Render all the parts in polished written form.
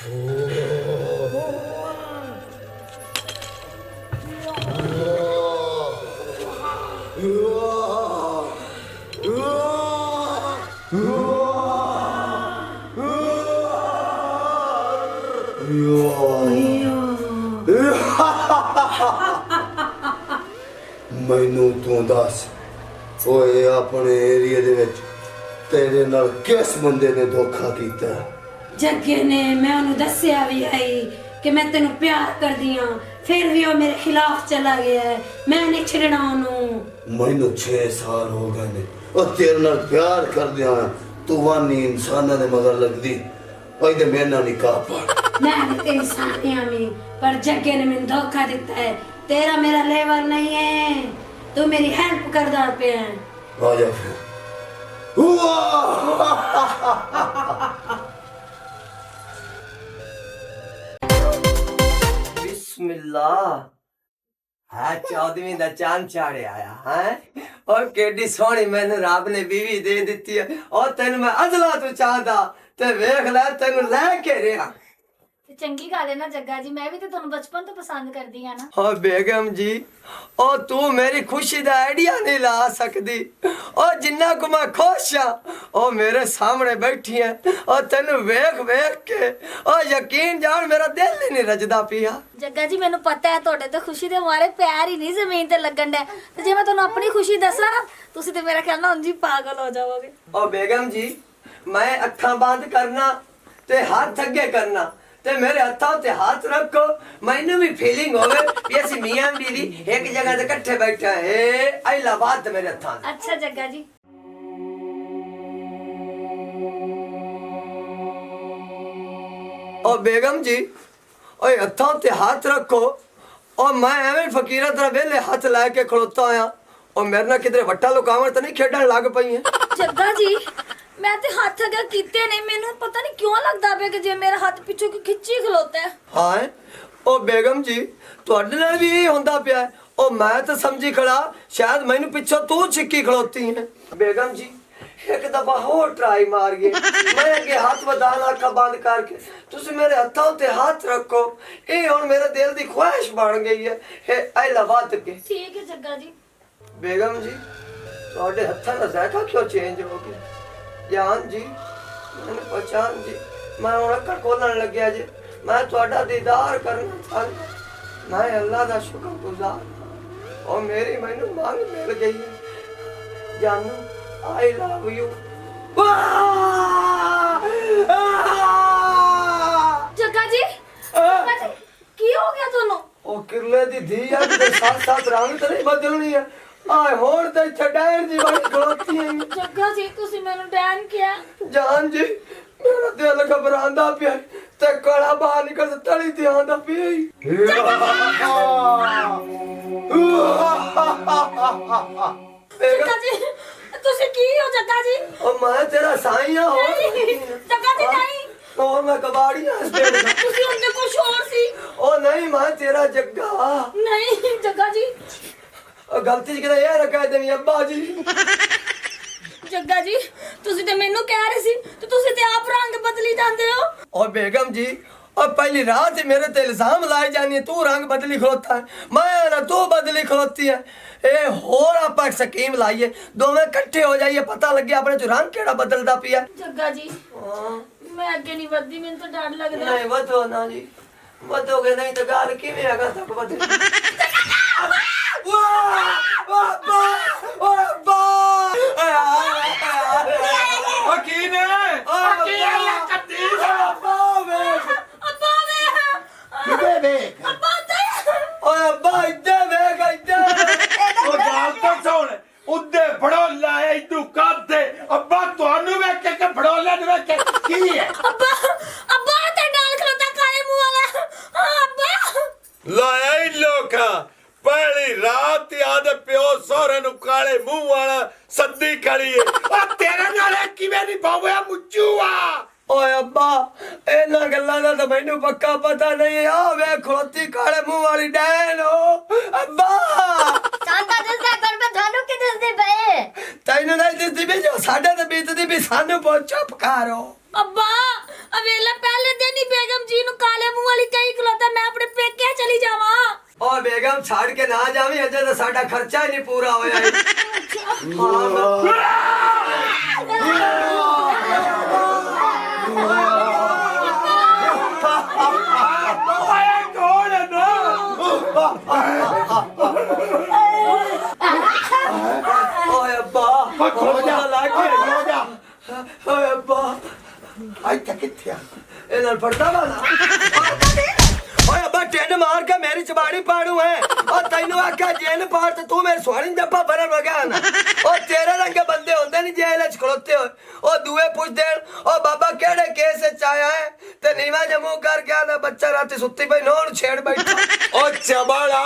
ਮੈਨੂੰ ਤੂੰ ਦੱਸ ਓਏ ਆਪਣੇ ਏਰੀਏ ਦੇ ਵਿੱਚ ਤੇਰੇ ਨਾਲ ਕਿਸ ਬੰਦੇ ਨੇ ਧੋਖਾ ਕੀਤਾ? जग्गे ने मैं उन्हें दसिया भी आई कि मैं तेन प्यार कर दिया, फिर भी वो मेरे खिलाफ चला गया है। मैं नहीं छड़ना उन्होंने। मैनू 6 साल हो गए ने और तेरे नाल प्यार कर दिया, तू वानी इंसाना दे मगर लगदी ओए ते मेरे नाल निकाह पढ़। मैं भी ते इंसानिया में, पर जग्गे ने मैंने धोखा दिता है। तेरा मेरा लेवल नहीं है, तू मेरी हेल्प करदा पे है। आ जा फिर। बिस्मिल्लाह है 14वीं दा चांद चाड़े आया है और केडी सोहनी मैनू रब ने बीवी दे दिती है और तेन मैं अजला तू चाहदा ते वेख ले तेन लेके रहा। चंगी गल है ना जग्गा जी, मैं भी तो तुहानू बचपन तो पसंद करदी हां ना। ओ बेगम जी ओ तू मेरी खुशी दा आइडिया नहीं ला सकदी ओ जिन्ना को मैं खुश हां ओ मेरे सामने बैठी है ओ तेनू वेख वेख के ओ यकीन जान मेरा दिल ही नहीं रजदा पिया। जग्गा जी मैनू पता है तुहाडे ते खुशी दे मारे पैर ही नहीं जमीन ते लगन दे, ते जे मैं तुहानू अपनी खुशी दसां ना तुसी ते मेरा ख्याल ना उंज ही पागल हो जाओगे। ओ बेगम जी मैं अखां बंद करना ते हाथ अगे करना ते मेरे हथों ते हाथ रखो, मैनू भी फीलिंग होवे कि असी मियां बीवी एक जगह ते इकट्ठे बैठे हैं। आइला बात मेरे हथां। अच्छा जग्गा जी। ओ बेगम जी ओए हथों ते हाथ रखो और मैं एवें फकीरा तरह वेले हाथ ला के खड़ोता आया और मेरे ना किधरे वट्टा लुकावण तो नहीं खेडण लग पई है। जग्गा जी मैं ते हाथ अगे कीते नहीं, मैनू पता नहीं क्यों लगदा पे कि जे मेरा हाथ पिछों की खिच्ची खलोता है। हां ओ बेगम जी तुहाडे नाल भी यही होंदा पिया है ओ मैं तो समझी खड़ा शायद मैनू पिछों तू छिक्की खड़ोती है। बेगम जी एक दफा होर ट्राई मार गए मैं अगे हाथ वधान आखा बंद करके तुसी मेरे हथों ते हाथ रखो, ये हुण मेरे दिल दी ख्वाहिश बन गई है। हे आइला बात के ठीक है जग्गा जी। बेगम जी तुहाडे हथां दा जायका क्यों चेंज हो गया? जान जी मैंने पहचान जी मैं हुण अक्खर खोलण लग्या जी, मैं तुहाडा दीदार करना चाहता, मैं अल्लाह दा शुक्रगुजार और मेरी मैनू मांग मिल गई है। जानू आई लव यू। जग्गा जी की हो गया तुहानू? ओ किरले दी धी आ ते साथ साथ रंग तो नहीं बदलनी है आए होण ते छड़ैन जी बड़ी खलोती है। जग्गा जी तुसी मैनू डैन किया। जान जी मेरा दिल घबरांदा पिया ते कड़ा बाहर निकल तली ते आंदा पिया। जग्गा जी तुसी की हो जग्गा जी? ओ मैं तेरा साईं हो जग्गा जी नहीं और मैं कबाड़ी हां तुसी उनके कुछ और सी। ओ नहीं मैं तेरा जग्गा नहीं जग्गा जी गलती किते ये रखा देवी अब्बा जी। जग्गा जी तुसी ते मैनू कह रहे सी ते तुसी ते आप रंग बदली जांदे हो। और बेगम जी और पहली रात ही मेरे ते इल्जाम लाई जानी है तू रंग बदली खलोता है, मैं ना तू बदली खलोती है। ए होर आप एक स्कीम लाइए दोवें इकट्ठे हो जाइए पता लगे अपने जो रंग केड़ा बदलदा पिया। जग्गा जी मैं अगे नहीं बढ़दी, मैनू तो डर लगदा। नहीं बदो ना जी बदोगे नहीं तो गाल किवें आगा तक बदल। पहली रात याद प्यो सोहरे नु काले मुंह वाला सद्दी खड़ी है ओ तेरे नाल किवें नहीं पावया मुच्चूआ। ओए अब्बा इन्हां गल्लां दा तां मैनू पक्का पता नहीं है। आ वे खलोती काले मुंह वाली डैन हो अब्बा। चांदा दसदा कर मैं थानू की दसदे पे तैनू नहीं दिसदी भी जो साडे ते बीतदी भी सानू बहुत चुप करो। अब्बा अवेला पहले दिन ही बेगम जी छाड़ के ना जावी अजे तो साडा खर्चा ही नहीं पूरा होया है। ओए अब्बा खलो जा खलो जा ओए अब्बा आई तक किथे ए नाल पड़ता वाला ओए अब्बा टेंड मार के मेरी चबाड़ी पाड़ू है और तैनू आख्या जेल पाड़ ते तू मेरे सुहानी जप्पा भरन हो गया ना और तेरे रंगे बंदे होंदे नहीं जेल च खड़ोते हो ओ दुए पूछ देन ओ बाबा केड़े केस च आया है ते नीवा जमू कर गया ना बच्चा राती सुत्ती पई नोन छेड़ बैठा ओ चबाड़ा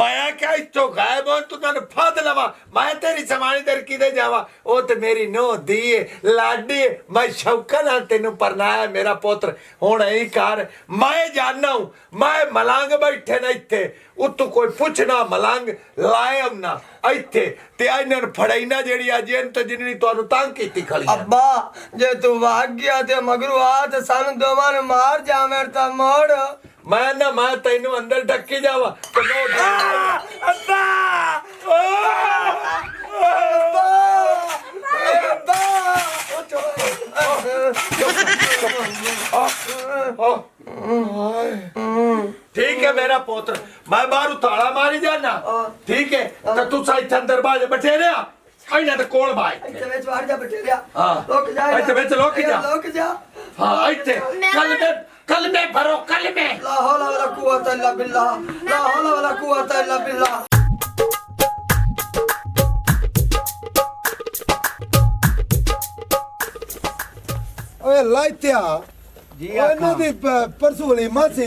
मैं क्या इतो गायब हूं तू तन फद लवा मैं तेरी समानी दर किदे जावा ओ ते मेरी नो दी लाडी मैं शौका नाल तेनू परनाया मेरा पुत्र हुण ऐ कर मैं जानना हूं मैं मलंग बैठे ना इत्थे उत्तू कोई पुछना मलंग लायम ना इत्थे ते इन्हां फड़ाई ना जेड़ी अजें ते जिन्नी तुहानू तंग कीती खली अब्बा जे तू भाग गया ते मगरू आ ते सानू दोवां ने मार जावे ता मोड़ मैं तेनू अंदर ढक्की जावा ते अब्बा ठीक है मेरा पुत्र मैं बाहर ताला मारी जाना ठीक है तो तू साइड अंदर बाज बैठे रहा इन्हां दे कोल भाई इत्थे विच वाड़ जा बटेरिया हां लोक जा इत्थे विच लोक जा हां इत्थे कल में भरो कल में ला हौला वला कुव्वता इल्ला बिल्लाह ला हौला वला कुव्वता इल्ला बिल्लाह ਓਏ ਲਾਇਤਿਆ ਜੀ ਇਹਨਾਂ ਦੀ ਪਰਸੋਂ ਵਾਲੀ ਮਾਸੀ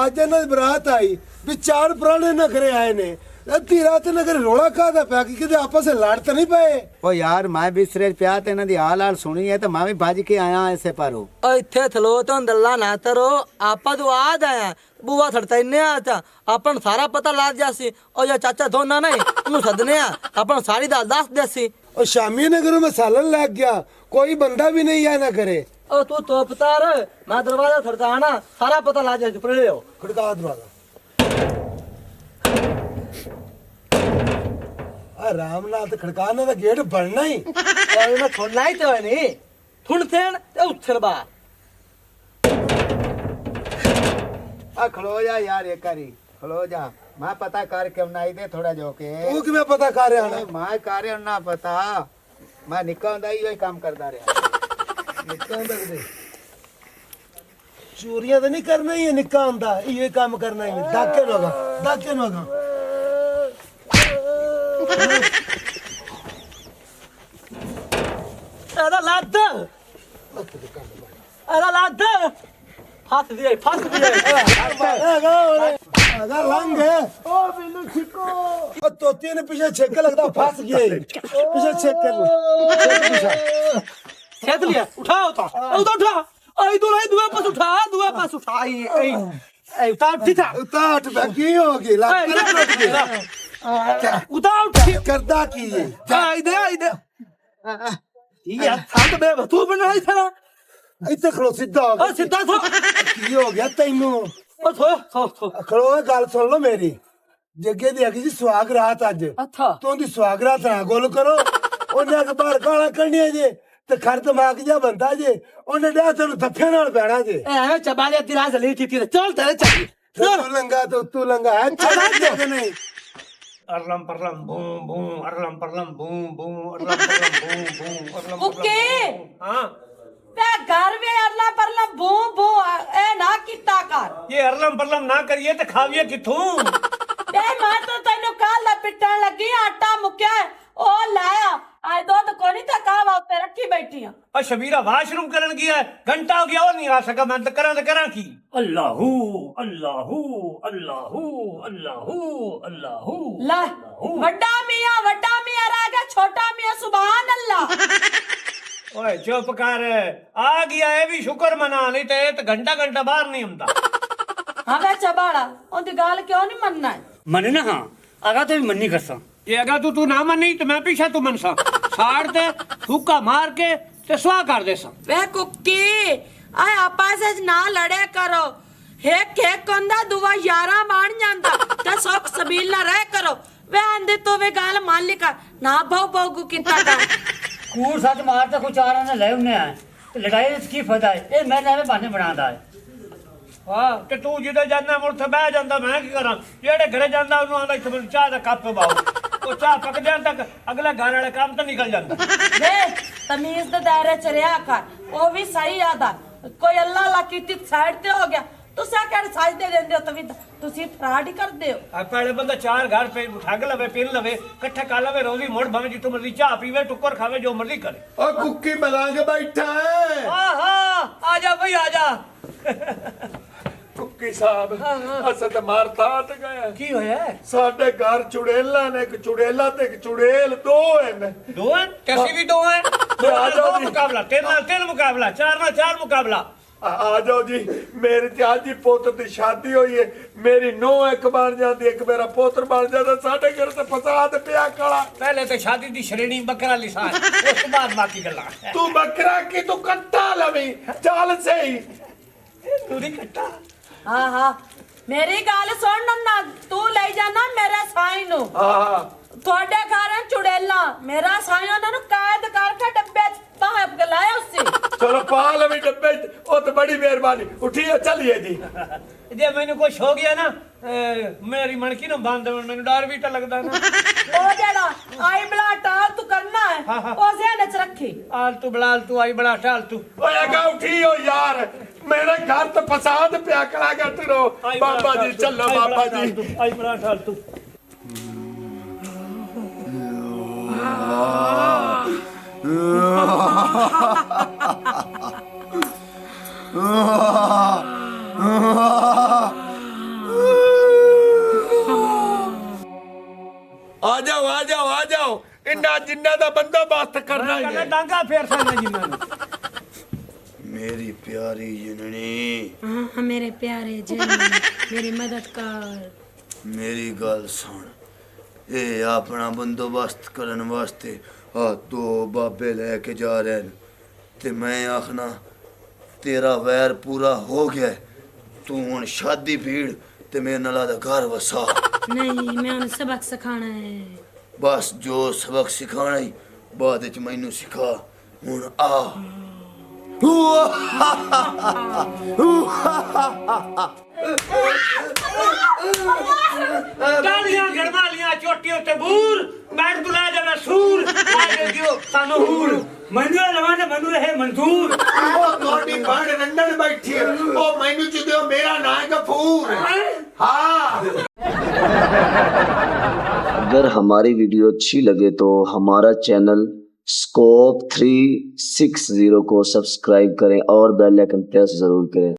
ਅੱਜ ਇਹਨਾਂ ਦੀ ਬਰਾਤ ਆਈ ਵੀ ਚਾਰ ਪੁਰਾਣੇ ਨਖਰੇ ਆਏ ਨੇ ਅੱਧੀ ਰਾਤ ਨਗਰ ਰੋਲਾ ਕਾਦਾ ਪਿਆ ਕਿ ਕਿਤੇ ਆਪਸ ਵਿੱਚ ਲੜ ਤਾਂ ਨਹੀਂ ਪਏ ਉਹ ਯਾਰ ਮੈਂ ਬਿਸਰੇ ਪਿਆ ਤੇ ਇਹਨਾਂ ਦੀ ਹਾਲ ਸੁਣੀ ਹੈ ਤੇ ਮੈਂ ਵੀ ਭੱਜ ਕੇ ਆਇਆ ਐਸੇ ਪਾਰੋ ਓ ਇੱਥੇ ਥਲੋ ਤੋਂ ਦੱਲਾ ਨਾ ਤਰੋ ਆਪਾਂ ਤੋਂ ਆਦ ਆਇਆ ਬੂਆ ਥੜਤਾ ਇੰਨੇ ਆ ਤਾ ਆਪਾਂ ਨੂੰ ਸਾਰਾ ਪਤਾ ਲੱਗ ਜਾਸੀ ਉਹ ਜੋ ਚਾਚਾ ਦੋਨਾ ਨਹੀਂ ਉਹਨੂੰ ਸੱਦਨੇ ਆ ਆਪਾਂ ਨੂੰ ਸਾਰੀ ਦਾ ਦੱਸ ਦੇਸੀ ਉਹ ਸ਼ਾਮੀ ਨਗਰ में सालन लग गया कोई बंदा भी नहीं आया ना करे ਓ ਤੂੰ ਤੋਂ ਪਤਾਰ ਮੈਂ ਦਰਵਾਜ਼ਾ ਥੜਤਾ ਆਣਾ ਸਾਰਾ ਪਤਾ ਲੱਗ ਜਾਸੀ ਪੜੇ ਹੋ खड़का दरवाजा रामनाथ खड़काने का गेट बनना ही ਓਏ ਮੈਂ ਥੋੜਨਾ ਹੀ ਤੇ ਹੋਏ ਨਹੀਂ ਥੁਣ ਥੇਣ ਤੇ ਉੱਥਰ ਬਾ ਆ ਖਲੋ ਜਾ ਯਾਰ ਇੱਕ ਵਾਰੀ ਖਲੋ ਜਾ ਮੈਂ ਪਤਾ ਕਰ ਕੇ ਬਣਾਈ ਦੇ ਥੋੜਾ ਜੋ ਕੇ वो कि मैं पता कर रहा ना ਮੈਂ ਕਾਰਿਆ ਨਾ ਪਤਾ ਮੈਂ ਨਿੱਕਾ ਹੁੰਦਾ ਹੀ ਕੰਮ ਕਰਦਾ ਰਿਹਾ चोरियां तो नहीं करना ही है निक्का हुंदा ये काम करना ही है डाके नोगा ਇਹਦਾ ਲੱਦ ਫਸ ਗਏ अगर रंग है ओ बिल्लू छिको ओ तोते ने पीछे छक्का लगता फंस गए पीछे छेक कर पीछे खेत लिया उठाओ तो उठा आई दो लाई दुआ पास उठा आई उतार ठीक उतार बाकी होगी लग उतार करदा की ये आई दे ये थांत बे तू बनाई था इतने खलो सीधा हो ओ सीधा थो की हो गया तैनू ओ थो खलो गल सुन लो मेरी जग्गे दी अगी जी सुहाग रात अज अच्छा तो दी सुहाग रात ना गोल करो ओने अखबार गाला करनी जे ते खर दिमाग जा बनदा जे ओने डा तनु धफे नाल पैना जे ए चबाले दिराज ली थी चल तेरे चल तू लंगा है चला दे नहीं अरलम परलम बूम बूम अरलम परलम बूम बूम अरलम परलम बूम बूम अरलम ओके हाँ ते घर में अल्लाह परला बू बू ए ना किता कर ये अरलम परलम ना करिए तो खाविए किथों बे मैं तो तेनु कल पिटन लगी आटा मुक्या ओ लाया आज दूध को नहीं था कावा उत्ते रखी बैठी हां और शबीरा वाशरूम करन गया है घंटा हो गया और नहीं आ सका मैं तो करा की अल्लाहू अल्लाहू अल्लाहू अल्लाहू अल्लाहू ला वड्डा मियां रह गया छोटा मियां सुभान अल्लाह ओए चुप कर आ गया है भी शुक्र मना नहीं तो घंटा बाहर नहीं हुंदा हां वे चबाड़ा ओंदी गाल क्यों नहीं मनना है मने ना हाँ अगा तो भी मन नहीं करसा ये अगा तू ना मनी तो मैं पीछे तू मनसा साड़ ते हुक्का मार के ते स्वाह कर देसा वे कुक्की आय आपस में ना लड़े करो एक एक कंदा दुआ 11 बन जांदा ते सुख सबील ना रह करो वे आंदे तो वे गाल मान लिका ना भाऊ भाऊ किता कर कूड़ सच मारते कुछ चार ने ले उन्ने है ते लड़ाई विच की फायदा है ए मैं एवें बहाने बनांदा है हां ते तू जिदे जाना मुड़ ते बह जांदा मैं की करा जेड़े घरे जांदा ओनु आंदा इत्थे मैनूं चाह दा कप पाओ ओ चाह पक जाण तक अगले घर वाले काम तो निकल जांदा वे तमीज दे दायरे च रहा कर ओ भी सही आदा कोई अल्लाह ला कीती साइड ते हो गया तुसा क्या साजदे देंदे हो तभी तुसी फ्रॉड ही करदे हो आ पहले बंदा चार घर पे ठग लवे पिन लवे इकट्ठा कर लवे रोजी मुड़ भावे जितो मर्जी चाह पीवे टुक्कर खावे जो मर्जी करे ओ कुक्की मलांग बैठा है हां हां आजा भाई आजा कुक्की साहब अस ते मार तात गए की होया साडे घर चुड़ेला ने एक चुड़ेला ते एक चुड़ेल दो हैं दो हैं कैसी भी दो हैं दो मुकाबला तीन नाल तीन मुकाबला चार नाल चार मुकाबला आ जाओ जी मेरे ते आज ही पुत्र की शादी हुई है मेरी नौ एक बन जाती एक मेरा पुत्र बन जाता साडे घर ते फसाद पिया कला पहले तो शादी दी श्रेणी बकरा लिसान उस बाद बाकी गल्ला तू बकरा की तू कट्टा लवी चल सही तू नहीं कट्टा हां हां मेरी गाल सुन ना तू ले जाना मेरे साईं नु हां ਤੁਹਾਡੇ ਘਰ ਚੁੜੇਲਾ ਮੇਰਾ ਸਾਈਂ ਉਹਨਾਂ ਨੂੰ ਕਾਇਦ ਕਰਕੇ ਡੱਬੇ ਚ ਬਾਹਰ ਗਲਾਇਆ ਉਸੇ चलो पा लवी डब्बे ओ तो बड़ी मेहरबानी उठिए चलिए जी जे मैंने कुछ हो गया ना मेरी मनकी ना बांध दे मैंने डर भी तो लगदा ना ਉਹ ਜਿਹੜਾ ਆਈ ਬਲਾ ਟਾਲ ਤੂੰ ਕਰਨਾ ਹੈ ਉਹ ਜ਼ਿਹਨ ਚ ਰੱਖੀ आलतू बलाल तू आई बड़ा टाल तू ओए आगा उठियो यार मेरे घर तो फसाद पिया करागा तेरो बाबा जी चलो बाबा जी आई बड़ा टाल तू आ जाओ इन्ना जिन्ना दा बंदोबस्त करना ही है डांगा फेर साना जिन्ना मेरी प्यारी जननी हाँ मेरे प्यारे जन मेरी मदद कर मेरी गल सुन ये अपना बंदोबस्त करने वास्ते आ दो बाबे लेके जा रहे हैं ते मैं आखना तेरा वैर पूरा हो गया तू हुन शादी भीड़ ते मेरे नाल दा घर वसा नहीं मैं उन्हें सबक सिखाना है बस जो सबक सिखाना ही बाद च मैनू सिखा हुन आ डालियां गड़मालियां चोटियों ते बूर बैठ तुला जावे सूर आ दियो सानो हूर मनु लवाने मनु है मंजूर ओ तोड़ी बड़ रंडन बैठी है ओ मैनू च दियो मेरा नाम है गफूर हां अगर हमारी वीडियो अच्छी लगे तो हमारा चैनल स्कोप 360 को सब्सक्राइब करें और बेल आइकन प्रेस जरूर करें।